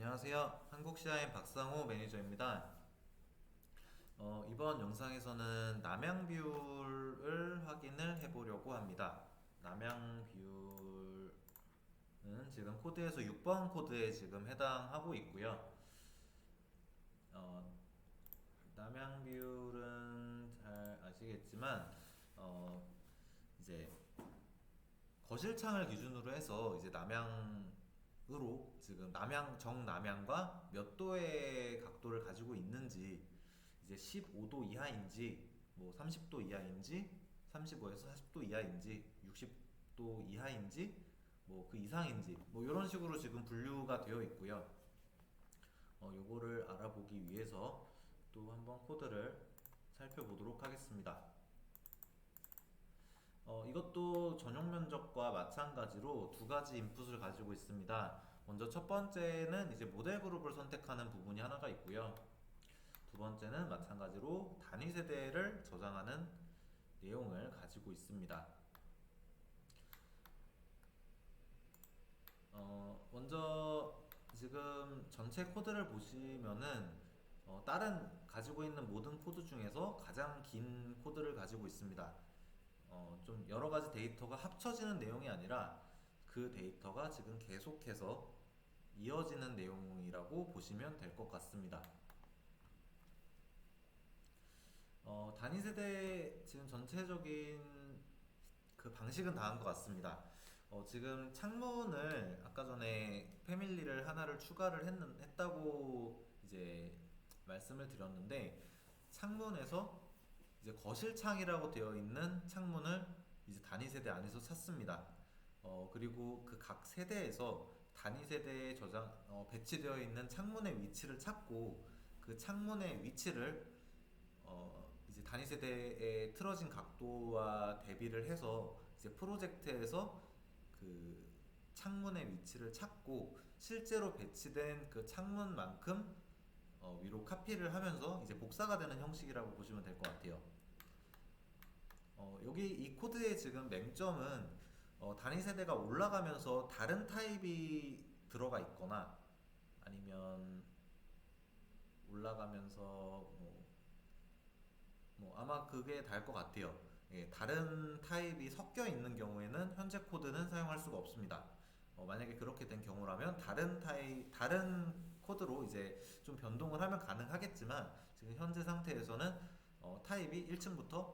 안녕하세요. 한국시아인 박상호 매니저입니다. 이번 영상에서는 남양 비율을 확인을 해보려고 합니다. 남양 비율은 지금 코드에서 6번 코드에 지금 해당하고 있고요. 어, 남양 비율은 잘 아시겠지만 이제 거실창을 기준으로 해서 이제 남향으로 지금 정남향과 몇 도의 각도를 가지고 있는지, 이제 15도 이하인지 뭐 30도 이하인지 35에서 40도 이하인지 60도 이하인지 뭐 그 이상인지 뭐 이런 식으로 지금 분류가 되어 있고요. 요거를 알아보기 위해서 또 한번 코드를 살펴보도록 하겠습니다. 이것도 전용 면적과 마찬가지로 두 가지 인풋을 가지고 있습니다. 먼저 첫 번째는 이제 모델 그룹을 선택하는 부분이 하나가 있고요. 두 번째는 마찬가지로 단위 세대를 저장하는 내용을 가지고 있습니다. 먼저 지금 전체 코드를 보시면은 다른 가지고 있는 모든 코드 중에서 가장 긴 코드를 가지고 있습니다. 좀 여러 가지 데이터가 합쳐지는 내용이 아니라 그 데이터가 지금 계속해서 이어지는 내용이라고 보시면 될 것 같습니다. 단위 세대 지금 전체적인 그 방식은 다 한 것 같습니다. 지금 창문을 아까 전에 패밀리를 하나를 추가를 했다고 이제 말씀을 드렸는데, 창문에서 이제 거실창이라고 되어 있는 창문을 이제 단위 세대 안에서 찾습니다. 그리고 그 각 세대에서 단위 세대에 배치되어 있는 창문의 위치를 찾고, 그 창문의 위치를 이제 단위 세대에 틀어진 각도와 대비를 해서 이제 프로젝트에서 그 창문의 위치를 찾고, 실제로 배치된 그 창문만큼 위로 카피를 하면서 이제 복사가 되는 형식이라고 보시면 될 것 같아요. 여기 이 코드의 지금 맹점은 단위 세대가 올라가면서 다른 타입이 들어가 있거나, 아니면 올라가면서 아마 그게 다일 것 같아요. 예, 다른 타입이 섞여 있는 경우에는 현재 코드는 사용할 수가 없습니다. 만약에 그렇게 된 경우라면 다른 코드로 이제 좀 변동을 하면 가능하겠지만, 지금 현재 상태에서는 타입이 1층부터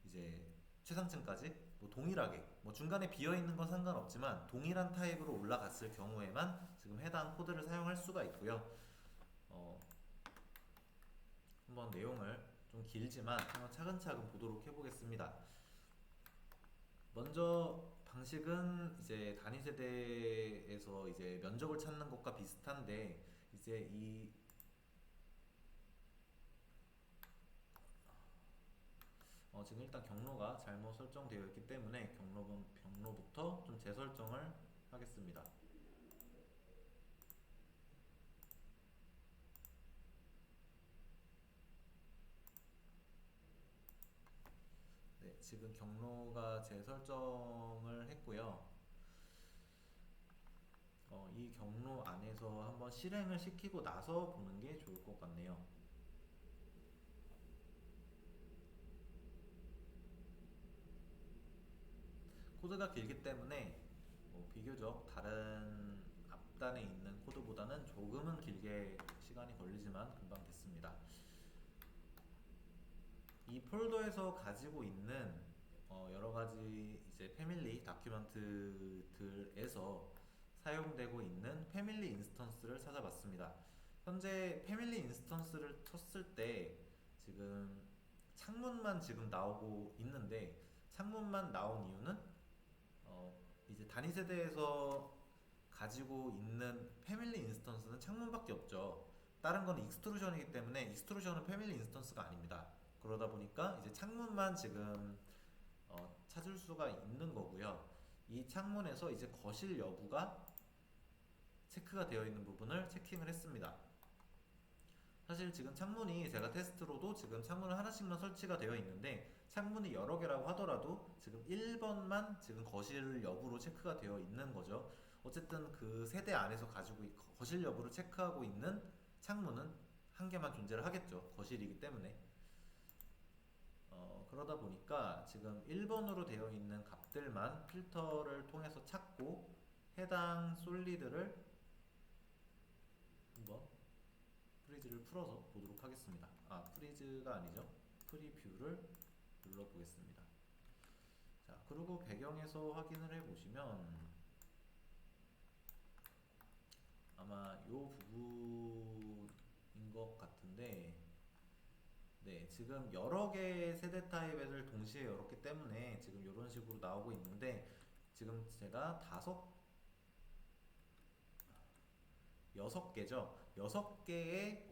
이제 최상층까지 뭐 동일하게, 뭐 중간에 비어 있는 건 상관없지만 동일한 타입으로 올라갔을 경우에만 지금 해당 코드를 사용할 수가 있고요. 어, 한번 내용을 좀 길지만 한번 차근차근 보도록 해보겠습니다. 먼저 방식은 이제 단위 세대에서 이제 면적을 찾는 것과 비슷한데, 이제 지금 일단 경로가 잘못 설정되어 있기 때문에 경로부터 좀 재설정을 하겠습니다. 네, 지금 경로가 재설정을 했고요. 이 경로 안에서 한번 실행을 시키고 나서 보는 게 좋을 것 같네요. 코드가 길기 때문에 비교적 다른 앞단에 있는 코드보다는 조금은 길게 시간이 걸리지만 금방 됐습니다. 이 폴더에서 가지고 있는 여러 가지 이제 패밀리 다큐멘트들에서 사용되고 있는 패밀리 인스턴스를 찾아봤습니다. 현재 패밀리 인스턴스를 쳤을 때 지금 창문만 지금 나오고 있는데, 창문만 나온 이유는 이제 단위 세대에서 가지고 있는 패밀리 인스턴스는 창문밖에 없죠. 다른 건 익스트루션이기 때문에 익스트루션은 패밀리 인스턴스가 아닙니다. 그러다 보니까 이제 창문만 지금 찾을 수가 있는 거고요. 이 창문에서 이제 거실 여부가 체크가 되어 있는 부분을 체킹을 했습니다. 사실 지금 창문이 제가 테스트로도 지금 창문을 하나씩만 설치가 되어 있는데, 창문이 여러 개라고 하더라도 지금 1번만 지금 거실 여부로 체크가 되어 있는 거죠. 어쨌든 그 세대 안에서 거실 여부를 체크하고 있는 창문은 한 개만 존재를 하겠죠. 거실이기 때문에. 그러다 보니까 지금 1번으로 되어 있는 값들만 필터를 통해서 찾고 해당 솔리드를 한번 프리즈를 풀어서 보도록 하겠습니다. 프리즈가 아니죠. 프리뷰를 눌러보겠습니다. 자, 그리고 배경에서 확인을 해보시면 아마 이 부분인 것 같은데, 네, 지금 여러 개의 세대 타입을 동시에 열었기 때문에 지금 이런 식으로 나오고 있는데, 지금 제가 여섯 개죠. 6개의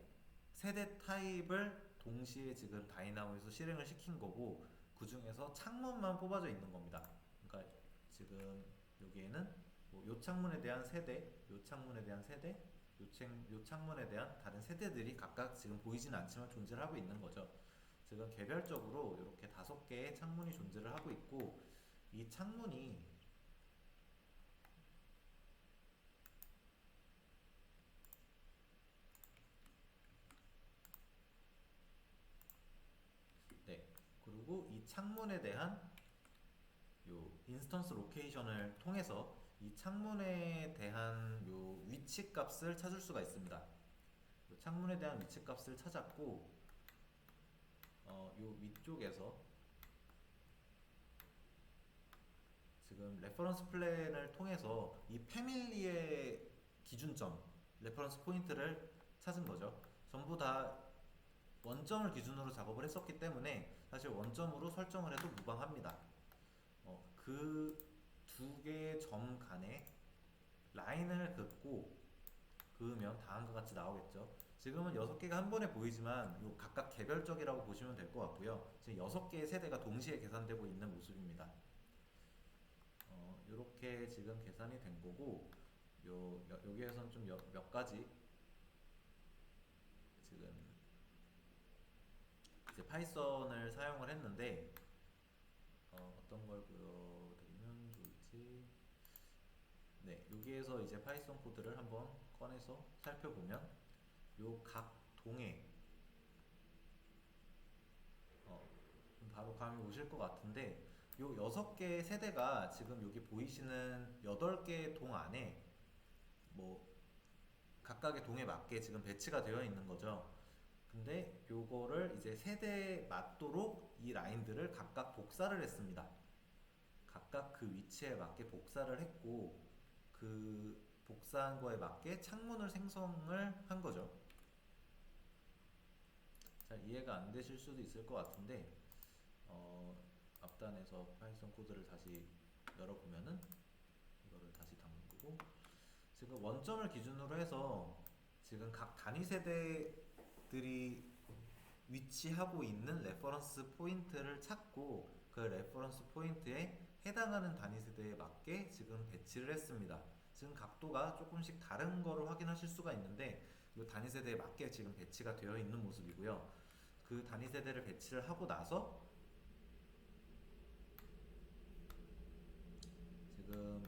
세대 타입을 동시에 지금 다이나모에서 실행을 시킨 거고, 그 중에서 창문만 뽑아져 있는 겁니다. 그러니까 지금 여기에는 요 창문에 대한 세대, 요 창문에 대한 세대, 요 창문에 대한 다른 세대들이 각각 지금 보이지는 않지만 존재를 하고 있는 거죠. 지금 개별적으로 이렇게 5개의 창문이 존재를 하고 있고, 이 창문이 네, 그리고 이 창문에 대한 요 인스턴스 로케이션을 통해서 이 창문에 대한 요 위치 값을 찾을 수가 있습니다. 요 창문에 대한 위치 값을 찾았고, 요 위쪽에서 지금 레퍼런스 플랜을 통해서 이 패밀리의 기준점, 레퍼런스 포인트를 찾은 거죠. 전부 다 원점을 기준으로 작업을 했었기 때문에 사실 원점으로 설정을 해도 무방합니다. 그 두 개의 점 간에 라인을 그으면 다음과 같이 나오겠죠. 지금은 6개가 한 번에 보이지만 요 각각 개별적이라고 보시면 될 것 같고요. 지금 6개의 세대가 동시에 계산되고 있는 모습입니다. 이렇게 지금 계산이 된 거고, 여기에선 좀 몇 가지 지금 이제 파이썬을 사용을 했는데, 어떤 걸 보여드리면 좋을지. 네, 여기에서 이제 파이썬 코드를 한번 꺼내서 살펴보면 요 각 동에 바로 감이 오실 것 같은데, 요 6개의 세대가 지금 여기 보이시는 8개의 동 안에 뭐 각각의 동에 맞게 지금 배치가 되어 있는 거죠. 근데 요거를 이제 세대에 맞도록 이 라인들을 각각 복사를 했습니다. 각각 그 위치에 맞게 복사를 했고, 그 복사한 거에 맞게 창문을 생성을 한 거죠. 잘 이해가 안 되실 수도 있을 것 같은데, 앞단에서 파이썬 코드를 다시 열어보면은 이거를 다시 담그고, 지금 원점을 기준으로 해서 지금 각 단위 세대들이 위치하고 있는 레퍼런스 포인트를 찾고, 그 레퍼런스 포인트에 해당하는 단위 세대에 맞게 지금 배치를 했습니다. 지금 각도가 조금씩 다른 거를 확인하실 수가 있는데, 이 단위 세대에 맞게 지금 배치가 되어 있는 모습이고요. 그 단위 세대를 배치를 하고 나서 지금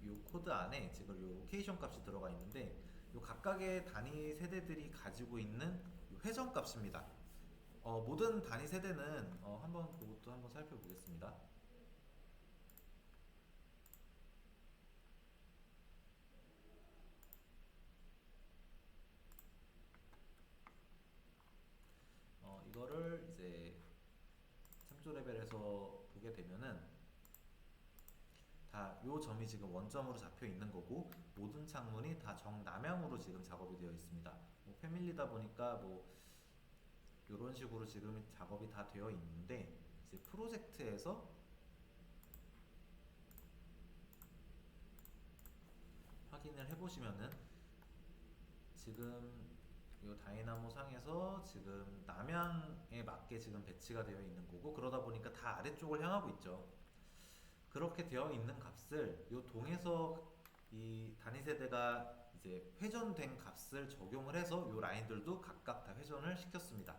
이 코드 안에 지금 이 로케이션 값이 들어가 있는데, 이 각각의 단위 세대들이 가지고 있는 회전 값입니다. 모든 단위 세대는 한번 그것도 한번 살펴보겠습니다. 이거를 이제 참조 레벨에서 보게 되면은 다 요 점이 지금 원점으로 잡혀 있는 거고, 모든 창문이 다 정남향으로 지금 작업이 되어 있습니다. 뭐 패밀리다 보니까 뭐 이런 식으로 지금 작업이 다 되어 있는데, 이제 프로젝트에서 확인을 해보시면은 지금 이 다이나모 상에서 지금 남향에 맞게 지금 배치가 되어 있는 거고, 그러다 보니까 다 아래쪽을 향하고 있죠. 그렇게 되어 있는 값을 이 동에서 이 단위 세대가 이제 회전된 값을 적용을 해서 이 라인들도 각각 다 회전을 시켰습니다.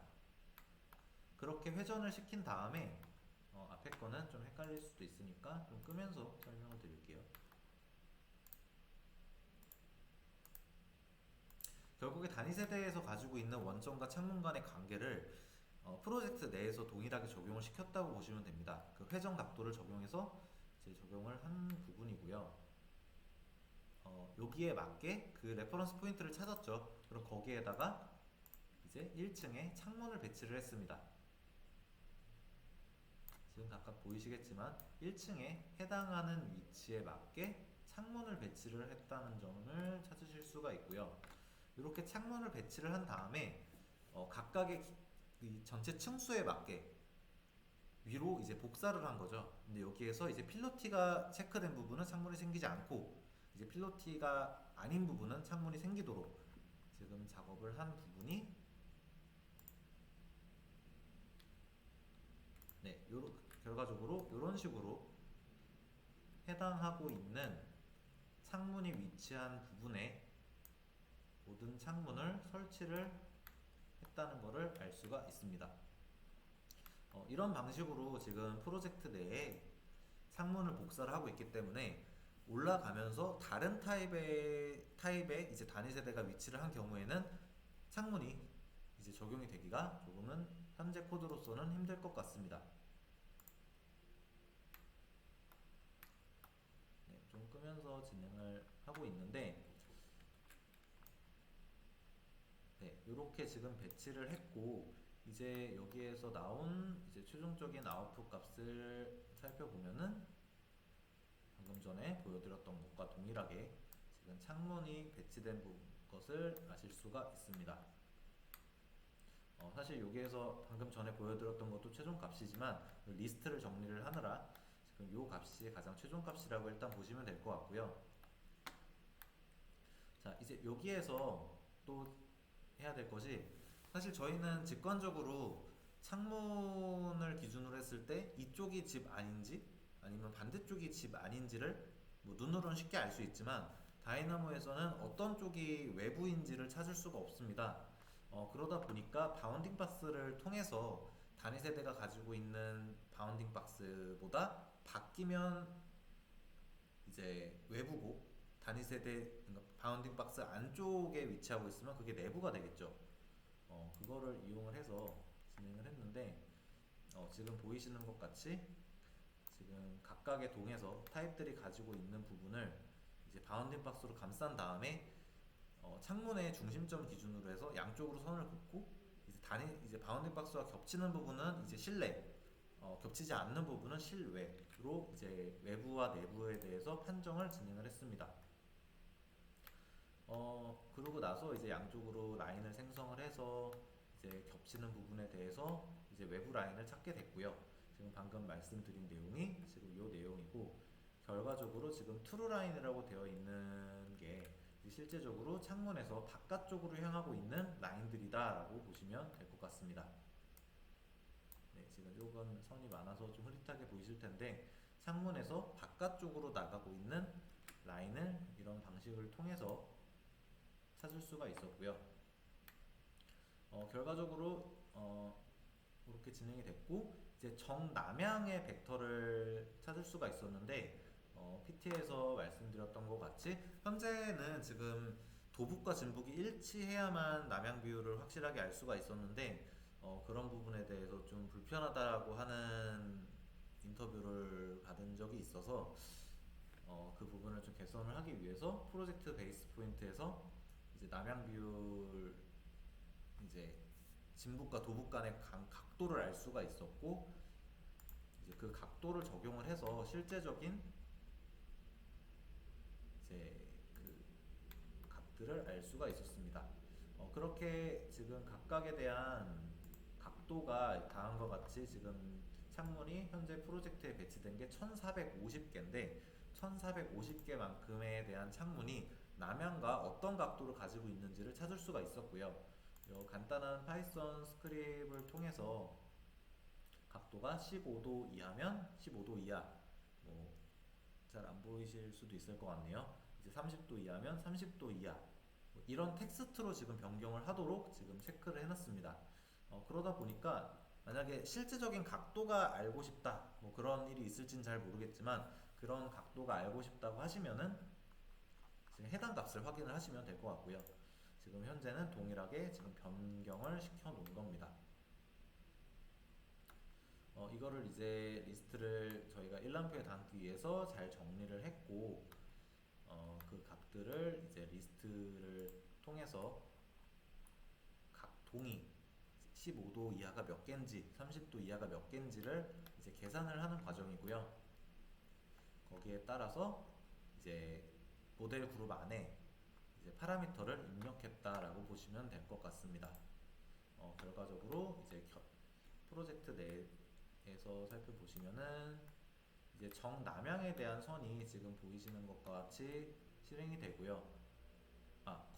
그렇게 회전을 시킨 다음에 앞에 거는 좀 헷갈릴 수도 있으니까 좀 끄면서 설명을 드릴게요. 결국에 단위 세대에서 가지고 있는 원점과 창문 간의 관계를 프로젝트 내에서 동일하게 적용을 시켰다고 보시면 됩니다. 그 회전 각도를 적용해서 이제 적용을 한 부분이고요. 여기에 맞게 그 레퍼런스 포인트를 찾았죠. 그럼 거기에다가 이제 1층에 창문을 배치를 했습니다. 지금 각각 보이시겠지만 1층에 해당하는 위치에 맞게 창문을 배치를 했다는 점을 찾으실 수가 있고요. 이렇게 창문을 배치를 한 다음에 각각의 이 전체 층수에 맞게 위로 이제 복사를 한 거죠. 근데 여기에서 이제 필로티가 체크된 부분은 창문이 생기지 않고 이제 필로티가 아닌 부분은 창문이 생기도록 지금 작업을 한 부분이 네, 결과적으로 이런 식으로 해당하고 있는 창문이 위치한 부분에 모든 창문을 설치를 했다는 것을 알 수가 있습니다. 이런 방식으로 지금 프로젝트 내에 창문을 복사를 하고 있기 때문에 올라가면서 다른 타입의 이제 단위 세대가 위치를 한 경우에는 창문이 이제 적용이 되기가 조금은 현재 코드로서는 힘들 것 같습니다. 네, 좀 끄면서 진행을 하고 있는데 네, 이렇게 지금 배치를 했고 이제 여기에서 나온 이제 최종적인 아웃풋 값을 살펴보면은 방금 전에 보여드렸던 것과 동일하게 지금 창문이 배치된 것을 아실 수가 있습니다. 사실 여기에서 방금 전에 보여드렸던 것도 최종 값이지만 리스트를 정리를 하느라 지금 이 값이 가장 최종 값이라고 일단 보시면 될 것 같고요. 자, 이제 여기에서 또 해야 될 것이 사실 저희는 직관적으로 창문을 기준으로 했을 때 이쪽이 집 아닌지 아니면 반대쪽이 집 아닌지를 뭐 눈으로는 쉽게 알 수 있지만 다이나모에서는 어떤 쪽이 외부인지를 찾을 수가 없습니다. 그러다 보니까 바운딩 박스를 통해서 단위 세대가 가지고 있는 바운딩 박스보다 바뀌면 이제 외부고 단위 세대 그러니까 바운딩 박스 안쪽에 위치하고 있으면 그게 내부가 되겠죠. 그거를 이용을 해서 진행을 했는데 지금 보이시는 것 같이 지금 각각의 동에서 타입들이 가지고 있는 부분을 이제 바운딩 박스로 감싼 다음에 창문의 중심점 기준으로 해서 양쪽으로 선을 긋고 이제 바운딩 박스와 겹치는 부분은 이제 실내, 겹치지 않는 부분은 실외로 이제 외부와 내부에 대해서 판정을 진행을 했습니다. 그러고 나서 이제 양쪽으로 라인을 생성을 해서 이제 겹치는 부분에 대해서 이제 외부 라인을 찾게 됐고요. 지금 방금 말씀드린 내용이 지금 이 내용이고 결과적으로 지금 트루 라인이라고 되어 있는 게 실제적으로 창문에서 바깥쪽으로 향하고 있는 라인들이다라고 보시면 될 것 같습니다. 네, 지금 조금 선이 많아서 좀 흐릿하게 보이실 텐데 창문에서 바깥쪽으로 나가고 있는 라인을 이런 방식을 통해서 찾을 수가 있었고요. 결과적으로 이렇게 진행이 됐고 이제 정남향의 벡터를 찾을 수가 있었는데 PT에서 말씀드렸던 것 같이 현재는 지금 도북과 진북이 일치해야만 남향 비율을 확실하게 알 수가 있었는데 그런 부분에 대해서 좀 불편하다라고 하는 인터뷰를 받은 적이 있어서 그 부분을 좀 개선을 하기 위해서 프로젝트 베이스 포인트에서 이제 남향 비율 이제 진북과 도북 간의 각도를 알 수가 있었고 이제 그 각도를 적용을 해서 실제적인 이제 그 값들을 알 수가 있었습니다. 그렇게 지금 각각에 대한 각도가 다음과 같이 지금 창문이 현재 프로젝트에 배치된 게 1450개인데 1450개만큼에 대한 창문이 남향과 어떤 각도를 가지고 있는지를 찾을 수가 있었고요. 간단한 파이썬 스크립을 통해서 각도가 15도 이하면 15도 이하 잘 안 보이실 수도 있을 것 같네요. 이제 30도 이하면 30도 이하 이런 텍스트로 지금 변경을 하도록 지금 체크를 해놨습니다. 그러다 보니까 만약에 실제적인 각도가 알고 싶다 뭐 그런 일이 있을진 잘 모르겠지만 그런 각도가 알고 싶다고 하시면은 지금 해당 값을 확인을 하시면 될 것 같고요. 지금 현재는 동일하게 지금 변경을 시켜 놓은 겁니다. 이거를 이제 리스트를 저희가 1람표에 담기 위해서 잘 정리를 했고, 그 값들을 이제 리스트를 통해서 각 동이 15도 이하가 몇 개인지, 30도 이하가 몇 개인지를 이제 계산을 하는 과정이고요. 거기에 따라서 이제 모델 그룹 안에 이제 파라미터를 입력했다라고 보시면 될 것 같습니다. 결과적으로 이제 프로젝트 내에서 살펴보시면은 이제 정남향에 대한 선이 지금 보이시는 것과 같이 실행이 되고요.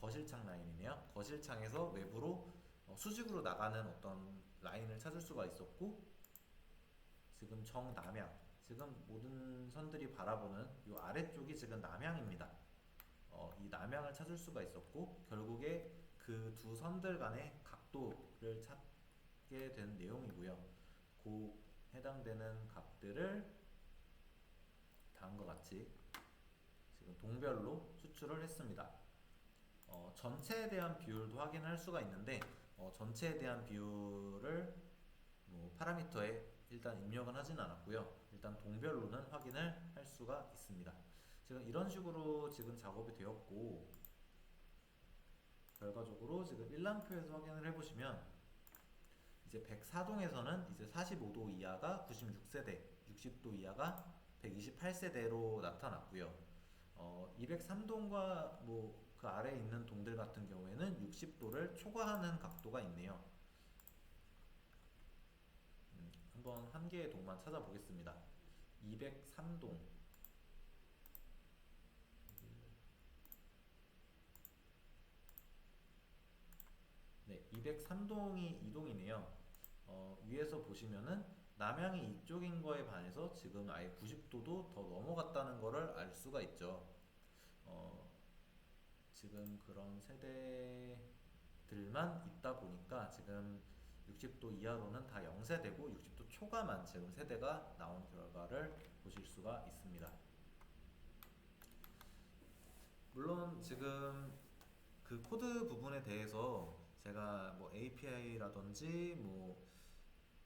거실창 라인이네요. 거실창에서 외부로 수직으로 나가는 어떤 라인을 찾을 수가 있었고, 지금 정남향, 지금 모든 선들이 바라보는 이 아래쪽이 지금 남향입니다. 이 남향을 찾을 수가 있었고, 결국에 그 두 선들 간의 각도를 찾게 된 내용이고요. 그 해당되는 값들을 다음과 같이 지금 동별로 수출을 했습니다. 전체에 대한 비율도 확인할 수가 있는데, 전체에 대한 비율을 뭐 파라미터에 일단 입력은 하진 않았고요. 일단 동별로는 확인을 할 수가 있습니다. 지금 이런 식으로 지금 작업이 되었고, 결과적으로 지금 1람표에서 확인을 해보시면 이제 104동에서는 이제 45도 이하가 96세대, 60도 이하가 128세대로 나타났고요. 203동과 뭐 그 아래에 있는 동들 같은 경우에는 60도를 초과하는 각도가 있네요. 한번 한 개의 동만 찾아보겠습니다. 203동. 네, 203동이 이동이네요. 위에서 보시면은 남향이 이쪽인 거에 반해서 지금 아예 90도도 더 넘어갔다는 거를 알 수가 있죠. 어, 지금 그런 세대들만 있다 보니까 지금 60도 이하로는 다 0세대고 60도 초과만 지금 세대가 나온 결과를 보실 수가 있습니다. 물론 지금 그 코드 부분에 대해서 제가 뭐 API라든지 뭐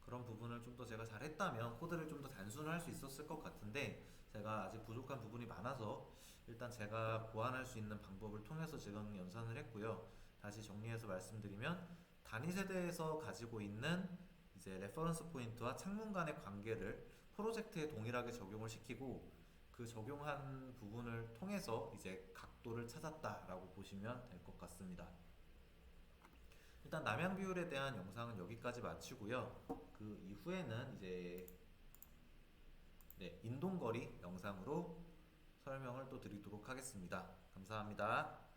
그런 부분을 좀 더 제가 잘했다면 코드를 좀 더 단순화할 수 있었을 것 같은데, 제가 아직 부족한 부분이 많아서 일단 제가 보완할 수 있는 방법을 통해서 지금 연산을 했고요. 다시 정리해서 말씀드리면, 단위 세대에서 가지고 있는 이제 레퍼런스 포인트와 창문 간의 관계를 프로젝트에 동일하게 적용을 시키고, 그 적용한 부분을 통해서 이제 각도를 찾았다라고 보시면 될 것 같습니다. 일단 남양 비율에 대한 영상은 여기까지 마치고요. 그 이후에는 이제 인동거리 영상으로 설명을 또 드리도록 하겠습니다. 감사합니다.